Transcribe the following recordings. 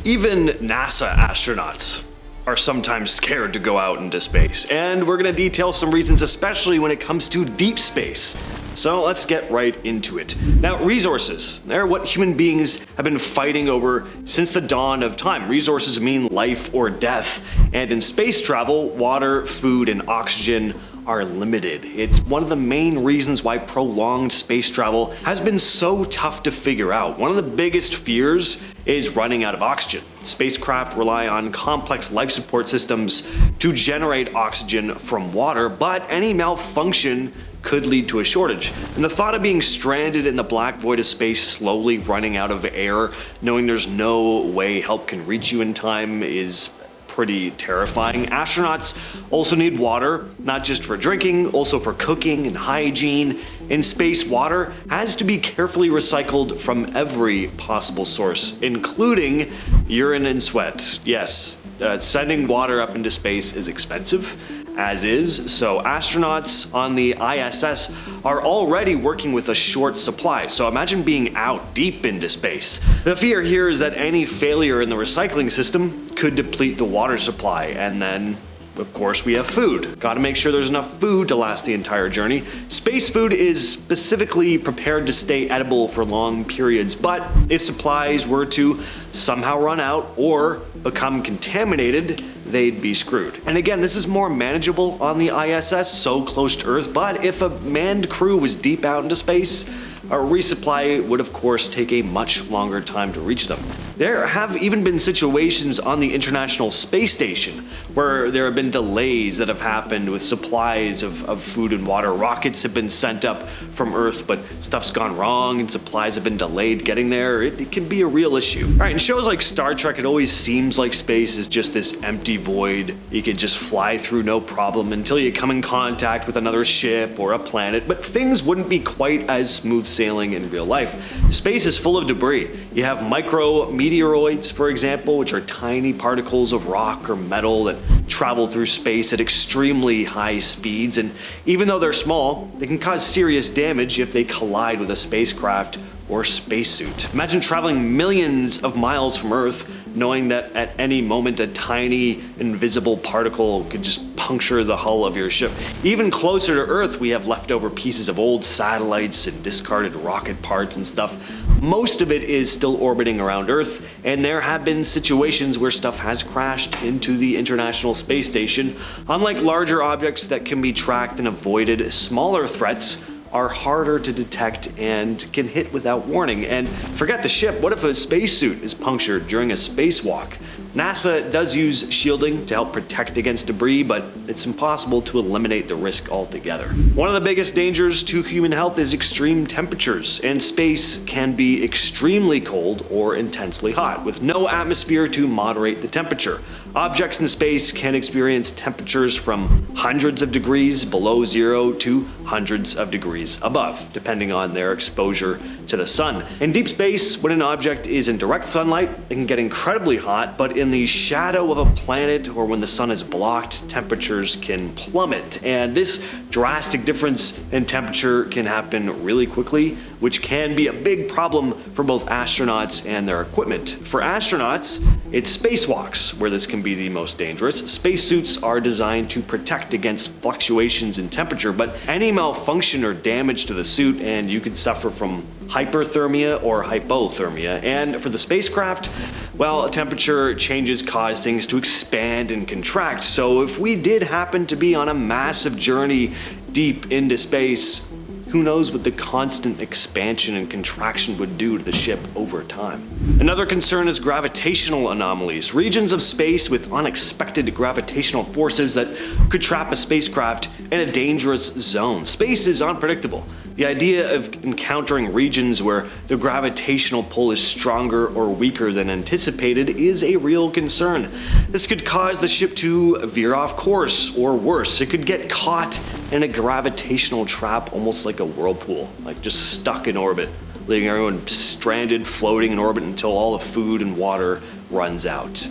Even NASA astronauts are sometimes scared to go out into space, and we're going to detail some reasons, especially when it comes to deep space. So let's get right into it. Now, resources, they're what human beings have been fighting over since the dawn of time. Resources mean life or death, and in space travel, water, food, and oxygen are limited. It's one of the main reasons why prolonged space travel has been so tough to figure out. One of the biggest fears is running out of oxygen. Spacecraft rely on complex life support systems to generate oxygen from water, but any malfunction could lead to a shortage. And the thought of being stranded in the black void of space, slowly running out of air, knowing there's no way help can reach you in time, is pretty terrifying. Astronauts also need water, not just for drinking, also for cooking and hygiene. In space, water has to be carefully recycled from every possible source, including urine and sweat. Yes, sending water up into space is expensive, as is, so astronauts on the ISS are already working with a short supply. So imagine being out deep into space. The fear here is that any failure in the recycling system could deplete the water supply, and then of course we have food. Gotta make sure there's enough food to last the entire journey. Space food is specifically prepared to stay edible for long periods, but if supplies were to somehow run out or become contaminated, they'd be screwed. And again, this is more manageable on the ISS, so close to Earth, but if a manned crew was deep out into space, a resupply would of course take a much longer time to reach them. There have even been situations on the International Space Station where there have been delays that have happened with supplies of food and water. Rockets have been sent up from Earth, but stuff's gone wrong and supplies have been delayed getting there. It can be a real issue. All right, in shows like Star Trek, it always seems like space is just this empty void you could just fly through no problem until you come in contact with another ship or a planet, but things wouldn't be quite as smooth sailing in real life. Space is full of debris. You have micrometeoroids, for example, which are tiny particles of rock or metal that travel through space at extremely high speeds, and even though they're small, they can cause serious damage if they collide with a spacecraft or spacesuit. Imagine traveling millions of miles from Earth, knowing that at any moment a tiny invisible particle could just puncture the hull of your ship. Even closer to Earth, we have leftover pieces of old satellites and discarded rocket parts and stuff. Most of it is still orbiting around Earth, and there have been situations where stuff has crashed into the International Space Station. Unlike larger objects that can be tracked and avoided, smaller threats are harder to detect and can hit without warning. And forget the ship, what if a spacesuit is punctured during a spacewalk? NASA does use shielding to help protect against debris, but it's impossible to eliminate the risk altogether. One of the biggest dangers to human health is extreme temperatures, and space can be extremely cold or intensely hot, with no atmosphere to moderate the temperature. Objects in space can experience temperatures from hundreds of degrees below zero to hundreds of degrees above, depending on their exposure to the sun. In deep space, when an object is in direct sunlight, it can get incredibly hot, but in the shadow of a planet or when the sun is blocked, temperatures can plummet. And this drastic difference in temperature can happen really quickly, which can be a big problem for both astronauts and their equipment. For astronauts, it's spacewalks where this can be the most dangerous. Spacesuits are designed to protect against fluctuations in temperature, but any malfunction or damage to the suit and you could suffer from hyperthermia or hypothermia. And for the spacecraft, well, temperature changes cause things to expand and contract. So if we did happen to be on a massive journey deep into space, who knows what the constant expansion and contraction would do to the ship over time. Another concern is gravitational anomalies, regions of space with unexpected gravitational forces that could trap a spacecraft in a dangerous zone. Space is unpredictable. The idea of encountering regions where the gravitational pull is stronger or weaker than anticipated is a real concern. This could cause the ship to veer off course, or worse, it could get caught in a gravitational trap, almost like a whirlpool, like just stuck in orbit, leaving everyone stranded, floating in orbit until all the food and water runs out.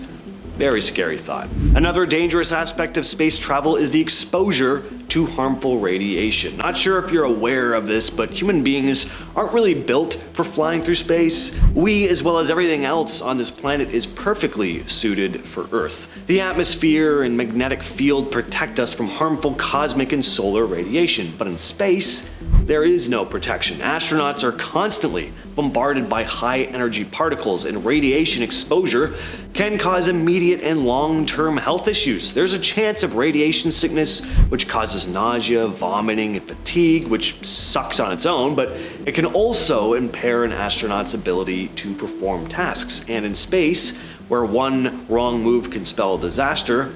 Very scary thought. Another dangerous aspect of space travel is the exposure to harmful radiation. Not sure if you're aware of this, but human beings aren't really built for flying through space. We, as well as everything else on this planet, is perfectly suited for Earth. The atmosphere and magnetic field protect us from harmful cosmic and solar radiation, but in space, there is no protection. Astronauts are constantly bombarded by high-energy particles, and radiation exposure can cause immediate and long-term health issues. There's a chance of radiation sickness, which causes nausea, vomiting, and fatigue, which sucks on its own, but it can also impair an astronaut's ability to perform tasks. And in space, where one wrong move can spell disaster,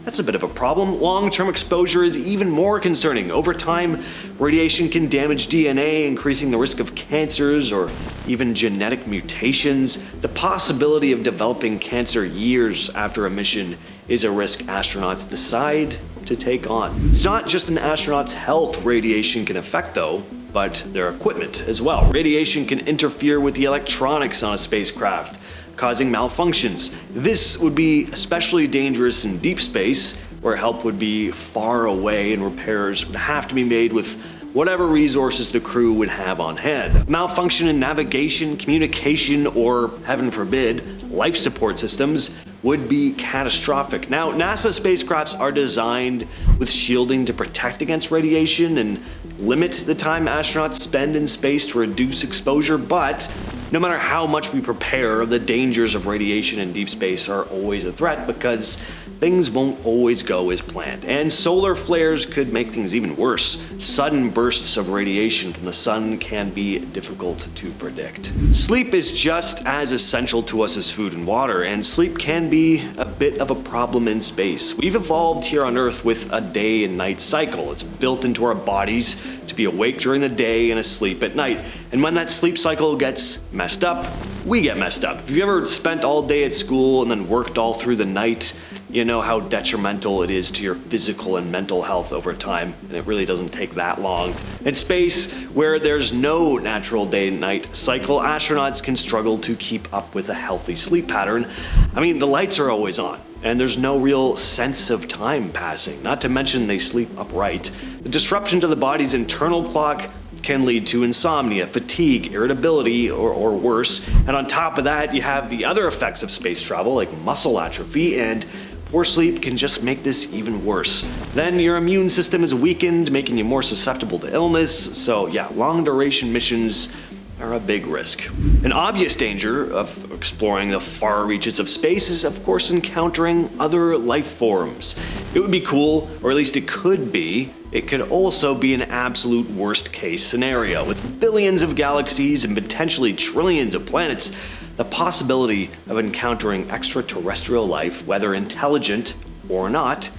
that's a bit of a problem. Long-term exposure is even more concerning. Over time, radiation can damage DNA, increasing the risk of cancers or even genetic mutations. The possibility of developing cancer years after a mission is a risk astronauts decide to take on. It's not just an astronaut's health radiation can affect, though, but their equipment as well. Radiation can interfere with the electronics on a spacecraft, causing malfunctions. This would be especially dangerous in deep space, where help would be far away and repairs would have to be made with whatever resources the crew would have on hand. Malfunction in navigation, communication, or, heaven forbid, life support systems would be catastrophic. Now, NASA spacecrafts are designed with shielding to protect against radiation and limit the time astronauts spend in space to reduce exposure, but no matter how much we prepare, the dangers of radiation in deep space are always a threat because things won't always go as planned. And solar flares could make things even worse. Sudden bursts of radiation from the sun can be difficult to predict. Sleep is just as essential to us as food and water, and sleep can be a bit of a problem in space. We've evolved here on Earth with a day and night cycle. It's built into our bodies to be awake during the day and asleep at night. And when that sleep cycle gets messed up, we get messed up. If you've ever spent all day at school and then worked all through the night, you know how detrimental it is to your physical and mental health over time, and it really doesn't take that long. In space, where there's no natural day and night cycle, astronauts can struggle to keep up with a healthy sleep pattern. I mean, the lights are always on, and there's no real sense of time passing, not to mention they sleep upright. The disruption to the body's internal clock can lead to insomnia, fatigue, irritability, or worse. And on top of that, you have the other effects of space travel, like muscle atrophy, and poor sleep can just make this even worse. Then your immune system is weakened, making you more susceptible to illness. So yeah, long duration missions are a big risk. An obvious danger of exploring the far reaches of space is, of course, encountering other life forms. It would be cool, or at least it could be. It could also be an absolute worst case scenario. With billions of galaxies and potentially trillions of planets, the possibility of encountering extraterrestrial life, whether intelligent or not,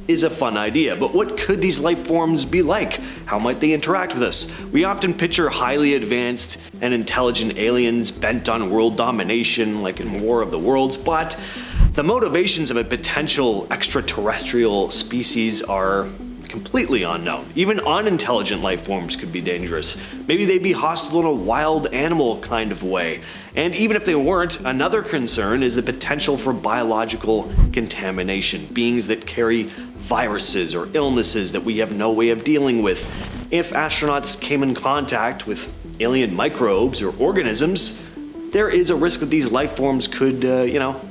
is a fun idea. But what could these life forms be like? How might they interact with us? We often picture highly advanced and intelligent aliens bent on world domination, like in War of the Worlds, but the motivations of a potential extraterrestrial species are completely unknown. Even unintelligent life forms could be dangerous. Maybe they'd be hostile in a wild animal kind of way. And even if they weren't, another concern is the potential for biological contamination, beings that carry viruses or illnesses that we have no way of dealing with. If astronauts came in contact with alien microbes or organisms, there is a risk that these life forms could,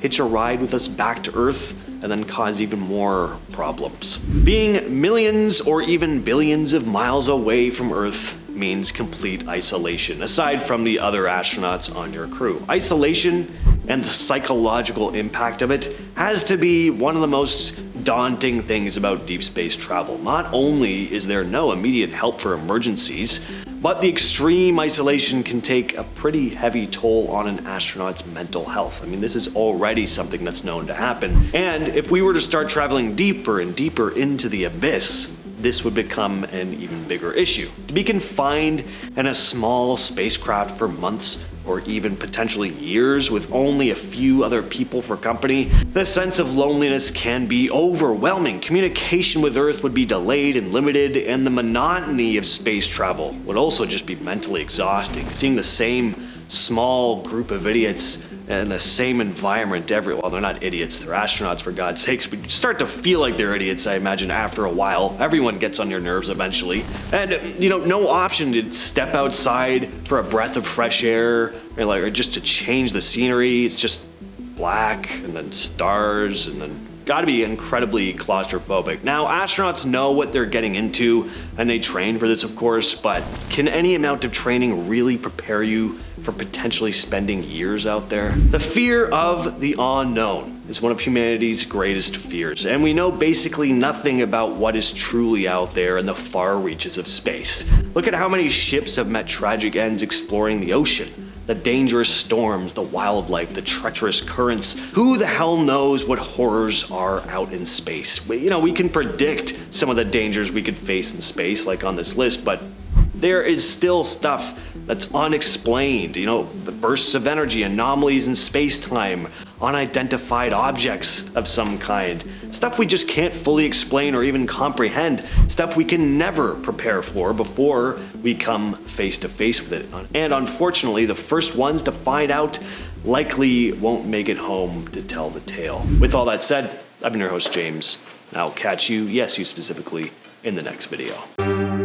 hitch a ride with us back to Earth and then cause even more problems. Being millions or even billions of miles away from Earth means complete isolation, aside from the other astronauts on your crew. Isolation and the psychological impact of it has to be one of the most daunting things about deep space travel. Not only is there no immediate help for emergencies, but the extreme isolation can take a pretty heavy toll on an astronaut's mental health. I mean, this is already something that's known to happen. And if we were to start traveling deeper and deeper into the abyss, this would become an even bigger issue. To be confined in a small spacecraft for months or even potentially years with only a few other people for company, the sense of loneliness can be overwhelming. Communication with Earth would be delayed and limited, and the monotony of space travel would also just be mentally exhausting. Seeing the same small group of idiots in the same environment well, they're not idiots, they're astronauts for God's sakes, but you start to feel like they're idiots, I imagine, after a while. Everyone gets on your nerves eventually. And, no option to step outside for a breath of fresh air, or just to change the scenery. It's just black, and then stars, and then gotta be incredibly claustrophobic. Now, astronauts know what they're getting into, and they train for this, of course, but can any amount of training really prepare you for potentially spending years out there? The fear of the unknown is one of humanity's greatest fears, and we know basically nothing about what is truly out there in the far reaches of space. Look at how many ships have met tragic ends exploring the ocean. The dangerous storms, the wildlife, the treacherous currents. Who the hell knows what horrors are out in space? We can predict some of the dangers we could face in space, like on this list, but there is still stuff that's unexplained. The bursts of energy, anomalies in space-time, unidentified objects of some kind. Stuff we just can't fully explain or even comprehend. Stuff we can never prepare for before we come face to face with it. And unfortunately, the first ones to find out likely won't make it home to tell the tale. With all that said, I've been your host, James. I'll catch you, yes, you specifically, in the next video.